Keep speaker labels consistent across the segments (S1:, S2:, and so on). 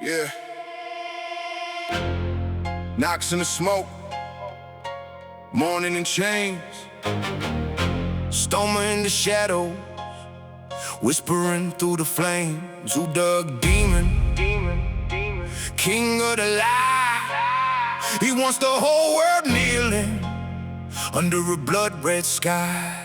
S1: Yeah. Nox in the smoke, morning in chains, Stomer in the shadows, whispering through the flames. Udug demon, king of the lie. He wants the whole world kneeling under a blood-red sky.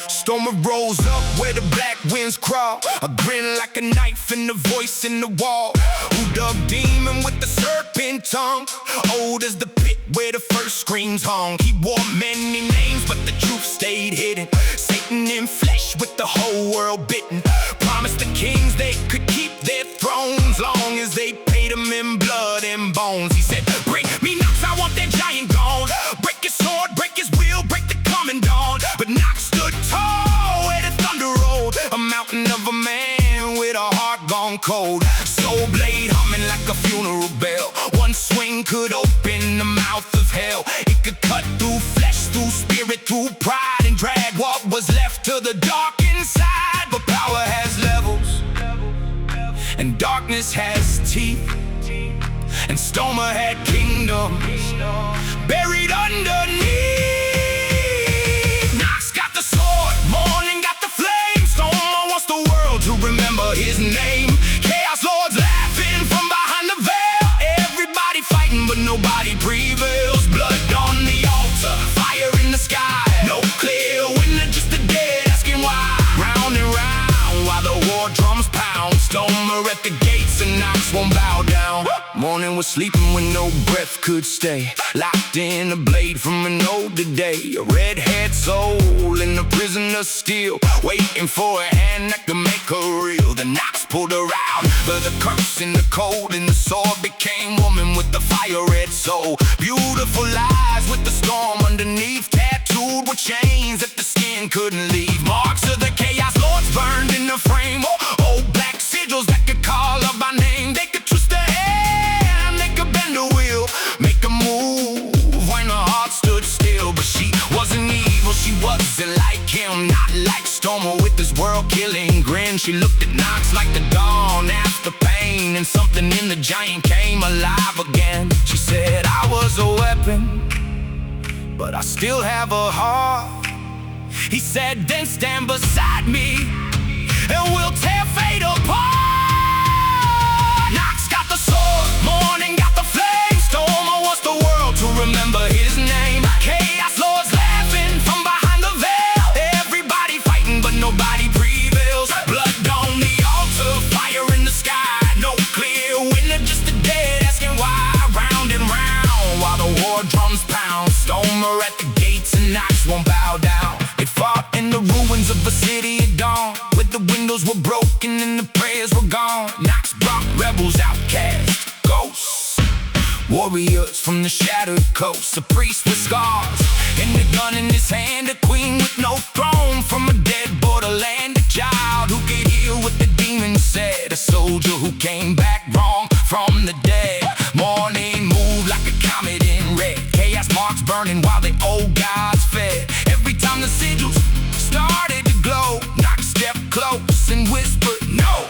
S1: Stomer rolls up where the black winds crawl, a grin like a knife and a voice in the wall. Udug demon with the serpent tongue, old as the pit where the first screams hung. He wore many names but the truth stayed hidden. Satan in flesh with the whole world bitten. Promised the kings they could keep their thrones long as they paid him in blood and bones. He said, bring me Nox, I want that giant gone. Break his sword, break his will, break the coming dawn. But Nox stood tall where the thunder rolled, a mountain of a man with a heart gone cold. Soul blade humming like a funeral bell. One swing could open the mouth of hell. It could cut through flesh, through spirit, through pride, and drag what was left to the dark inside. But power has levels, and darkness has teeth, and Stomer had kingdoms buried underneath. Nox got the sword, morning got the flame. Stomer wants the world to remember his name. Chaos lords laughing from behind the veil. Everybody fighting but nobody prevails. Blood on the altar, fire in the sky. No clear winner, just the dead asking why. Round and round while the war drums pound. Stomer at the gates and Nox won't bow down. Morning was sleeping when no breath could stay, locked in a blade from an older day. A red-haired soul in a prison of steel, waiting for a hand that could make her real. The Nox pulled her out, but the curse in the cold and the sword became woman with the fire-red soul. Beautiful eyes with the storm underneath, tattooed with chains that the skin couldn't leave. Marks of the chaos lords burned in the frame. Old black sigils that could call her by name. They could twist her hand, they could bend the wheel, make a move when her heart stood still. But she wasn't evil, she wasn't like him, not like Stomer with his world-killing grin. She looked at Nox like the dawn after pain, and something in the giant came alive again. She said, I was a weapon, but I still have a heart. He said, then stand beside me and we'll tear fate apart. Nox got the sword, morning got the flame. Stomer wants the world to remember his name. Chaos lords laughing from behind the veil. Everybody fighting but nobody prevails. Blood on the altar, fire in the sky. No clear winner, just the dead asking why. Round and round while the war drums pound. Stomer at the gates and Nox won't bow down. It fought in the ruins of a city at dawn, where the windows were broken and the prayers were gone. Nox brought rebels, outcasts, ghosts, warriors from the shattered coast. A priest with scars and a gun in his hand, a queen with no throne from a dead borderland. A child who could heal what the demon said, a soldier who came back wrong from the dead. Morning moved like a comet in red, chaos marks burning while the old gods fed. Every time the sigils started to glow, Nox stepped close and whispered no.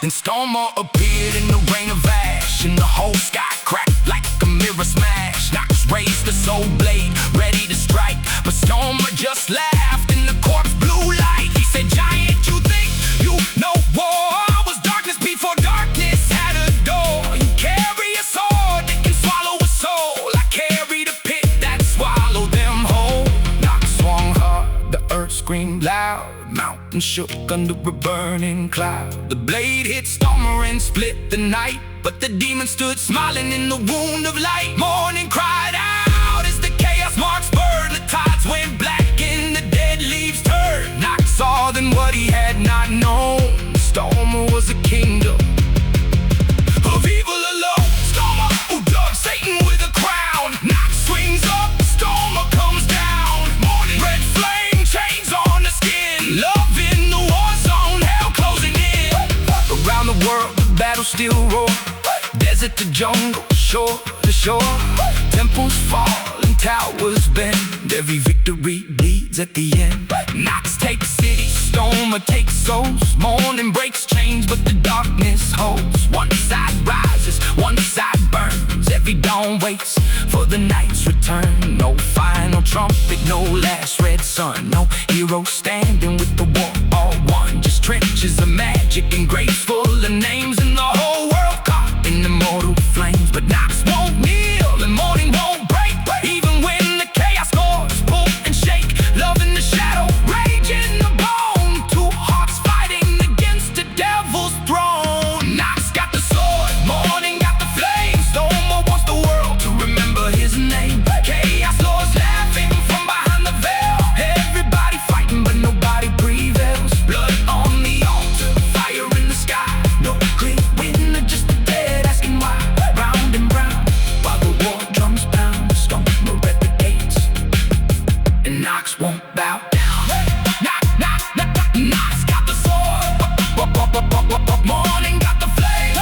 S1: Then Stomer appeared in the rain of ash, and the whole sky cracked like a mirror smash. Nox raised the soul blade, ready to strike, but Stomer just laughed in the corpse blue light. He said, giant, you think you know war? I was darkness before darkness had a door. You carry a sword that can swallow a soul. I carry the pit that swallowed them whole. Nox swung hard, the earth screamed loud, mountain shook under a burning cloud. The blade hit Stomer and split the night, but the demon stood smiling in the wound of light. Morning cried out as the chaos marks burned. The tides went black and the dead leaves turned. Nox saw then what he had not known. Stomer was a kingdom of evil alone. Stomer, Udug, Satan with a crown. Nox swings up, Stomer comes down. Morning red flame, chains on the skin. Love in the war zone, hell closing in. Around the world, the battle still roar. Desert to jungle, shore to shore. Temples fall and towers bend. Every victory bleeds at the end. Nox takes cities, Stomer takes souls. Morning breaks chains, but the darkness holds. One side on waits for the night's return. No final trumpet, no last red sun, no hero standing with the war all won. Just trenches of magic and grace full of names, and the whole world caught in immortal flames. But Nox won't kneel and morning won't break, even when the chaos scores pull and shake. Love in the shadow, rage in the bone, two hearts fighting against the devil's throne. Nox got the sword, morning got the flame. Stomer wants the world to remember his name. Chaos lords laughing from behind the veil. Everybody fighting but nobody prevails. Blood on the altar, fire in the sky. No clear winner, just the dead asking why. Round and round, while the war drums pound. Stomer at the gates, and Nox won't bow down. Nox got the sword, morning got the flame.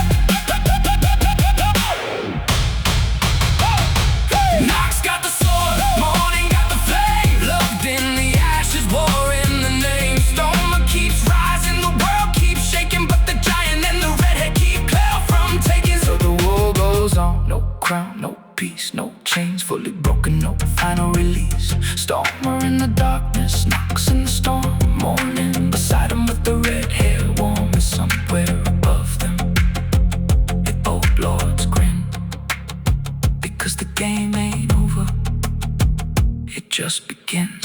S1: Nox got the sword, morning got the flame. Loved in the ashes, war in the name. Stomer keeps rising, the world keeps shaking, but the giant and the redhead keep clear from taking. So the war goes on, no crown, no peace, no chains fully broken, no final release. Stomer in the darkness, Nox in the storm, morning beside him with the red hair warm. And somewhere above them, the old lords grin, because the game ain't over, it just begins.